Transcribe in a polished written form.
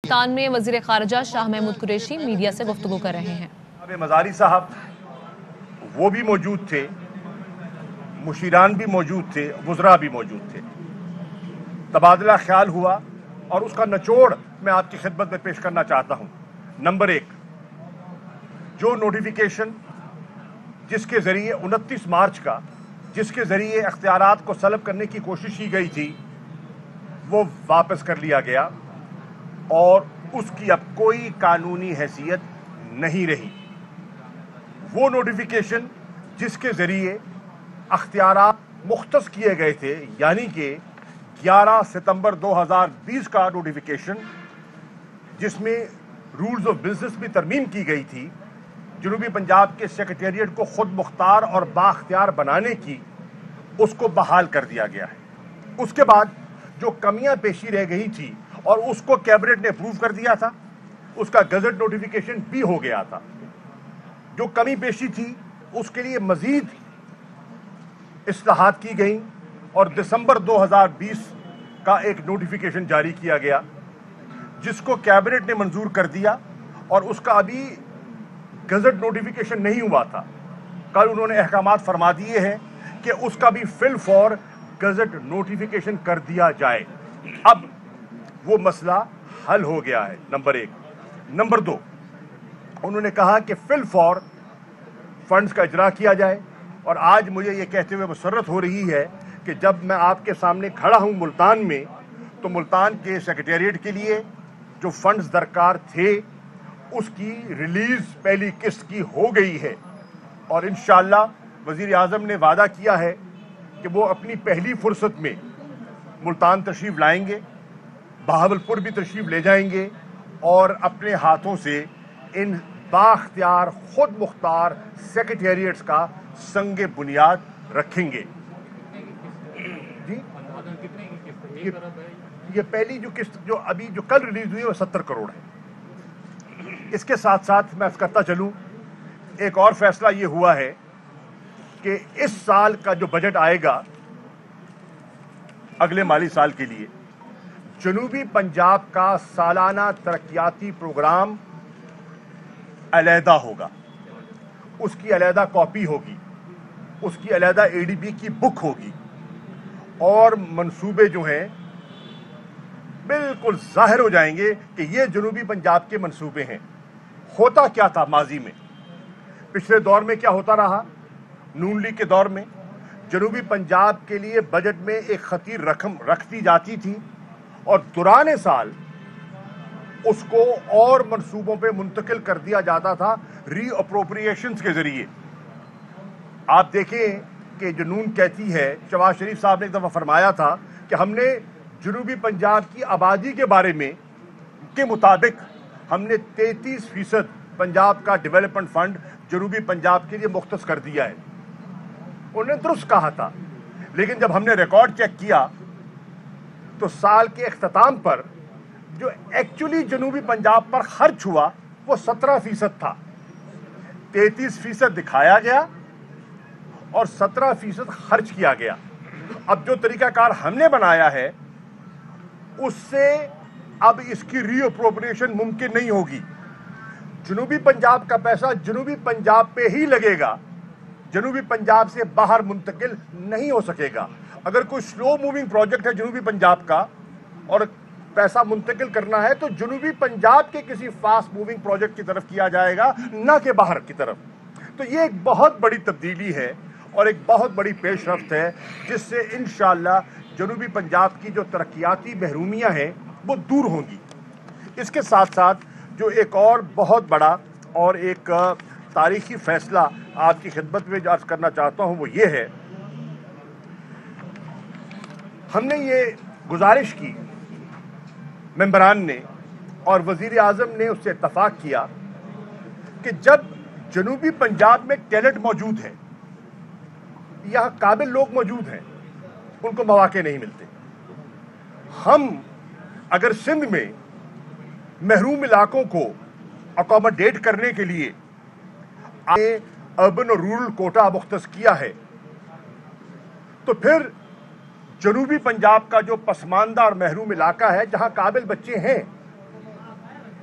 ملتان میں وزیر خارجہ شاہ محمود قریشی میڈیا سے گفتگو کر رہے ہیں۔ مزاری صاحب وہ بھی موجود تھے، مشیران بھی موجود تھے، وزراء بھی موجود تھے۔ تبادلہ خیال ہوا اور اس کا نچوڑ میں آپ کی خدمت میں پیش کرنا چاہتا ہوں۔ نمبر 1، جو نوٹیفیکیشن جس کے ذریعے 29 مارچ کا جس کے ذریعے اختیارات کو سلب کرنے کی کوشش کی گئی تھی وہ واپس کر لیا گیا اور اس کی اب کوئی قانونی حیثیت نہیں رہی۔ وہ نوٹیفیکیشن جس کے ذریعے اختیارات مختص کیے گئے تھے، یعنی کہ 11 ستمبر 2020 کا نوٹیفیکیشن جس میں رولز آف بزنس بھی ترمیم کی گئی تھی، جنوبی پنجاب کے سیکریٹریٹ کو خود مختار اور بااختیار بنانے کی، اس کو بحال کر دیا گیا ہے۔ اس کے بعد جو کمیاں پیشی رہ گئی تھی اور اس کو کیبنٹ نے اپروو کر دیا تھا، اس کا گزٹ نوٹیفیکیشن بھی ہو گیا تھا۔ جو کمی پیشی تھی اس کے لیے مزید اصلاحات کی گئیں اور دسمبر 2020 کا ایک نوٹیفیکیشن جاری کیا گیا جس کو کیبنٹ نے منظور کر دیا، اور اس کا ابھی گزٹ نوٹیفیکیشن نہیں ہوا تھا۔ کل انہوں نے احکامات فرما دیے ہیں کہ اس کا بھی فل فور گزٹ نوٹیفیکیشن کر دیا جائے۔ اب وہ مسئلہ حل ہو گیا ہے، نمبر 1۔ نمبر 2، انہوں نے کہا کہ فل فور فنڈز کا اجرا کیا جائے، اور آج مجھے یہ کہتے ہوئے مسرت ہو رہی ہے کہ جب میں آپ کے سامنے کھڑا ہوں ملتان میں، تو ملتان کے سیکریٹریٹ کے لیے جو فنڈز درکار تھے اس کی ریلیز پہلی قسط کی ہو گئی ہے، اور انشاءاللہ وزیر اعظم نے وعدہ کیا ہے کہ وہ اپنی پہلی فرصت میں ملتان تشریف لائیں گے، بہاولپور بھی تشریف لے جائیں گے اور اپنے ہاتھوں سے ان بااختیار خود مختار سیکریٹریٹس کا سنگ بنیاد رکھیں گے۔ جی یہ پہلی جو قسط جو کل ریلیز ہوئی ہے وہ 70 کروڑ ہے۔ اس کے ساتھ ساتھ میں کرتا چلوں، ایک اور فیصلہ یہ ہوا ہے کہ اس سال کا جو بجٹ آئے گا اگلے مالی سال کے لیے، جنوبی پنجاب کا سالانہ ترقیاتی پروگرام علیحدہ ہوگا، اس کی علیحدہ کاپی ہوگی، اس کی علیحدہ ADB کی بک ہوگی، اور منصوبے جو ہیں بالکل ظاہر ہو جائیں گے کہ یہ جنوبی پنجاب کے منصوبے ہیں۔ ہوتا کیا تھا ماضی میں، پچھلے دور میں کیا ہوتا رہا؟ نون لیگ کے دور میں جنوبی پنجاب کے لیے بجٹ میں ایک خطیر رقم رکھتی جاتی تھی اور دوران سال اس کو اور منصوبوں پہ منتقل کر دیا جاتا تھا ری اپروپریشنز کے ذریعے۔ آپ دیکھیں کہ جو نون کہتی ہے، شہباز شریف صاحب نے ایک دفعہ فرمایا تھا کہ ہم نے جنوبی پنجاب کی آبادی کے بارے میں کے مطابق ہم نے 33% پنجاب کا ڈیولپمنٹ فنڈ جنوبی پنجاب کے لیے مختص کر دیا ہے۔ انہوں نے درست کہا تھا، لیکن جب ہم نے ریکارڈ چیک کیا تو سال کے اختتام پر جو ایکچولی جنوبی پنجاب پر خرچ ہوا وہ 17% تھا۔ 33% دکھایا گیا اور 17% خرچ کیا گیا۔ اب جو طریقہ کار ہم نے بنایا ہے اس سے اب اس کی ری اپروپریشن ممکن نہیں ہوگی۔ جنوبی پنجاب کا پیسہ جنوبی پنجاب پہ ہی لگے گا، جنوبی پنجاب سے باہر منتقل نہیں ہو سکے گا۔ اگر کوئی سلو موونگ پروجیکٹ ہے جنوبی پنجاب کا اور پیسہ منتقل کرنا ہے تو جنوبی پنجاب کے کسی فاسٹ موونگ پروجیکٹ کی طرف کیا جائے گا، نہ کہ باہر کی طرف۔ تو یہ ایک بہت بڑی تبدیلی ہے اور ایک بہت بڑی پیش رفت ہے جس سے انشاءاللہ جنوبی پنجاب کی جو ترقیاتی محرومیاں ہیں وہ دور ہوں گی۔ اس کے ساتھ ساتھ جو ایک اور بہت بڑا اور ایک تاریخی فیصلہ آپ کی خدمت میں عرض کرنا چاہتا ہوں وہ یہ ہے، ہم نے یہ گزارش کی ممبران نے اور وزیر اعظم نے اس سے اتفاق کیا کہ جب جنوبی پنجاب میں ٹیلنٹ موجود ہے، یہاں قابل لوگ موجود ہیں، ان کو مواقع نہیں ملتے، ہم اگر سندھ میں محروم علاقوں کو اکوموڈیٹ کرنے کے لیے اربن اور رورل کوٹا مختص کیا ہے تو پھر جنوبی پنجاب کا جو پسماندہ اور محروم علاقہ ہے جہاں قابل بچے ہیں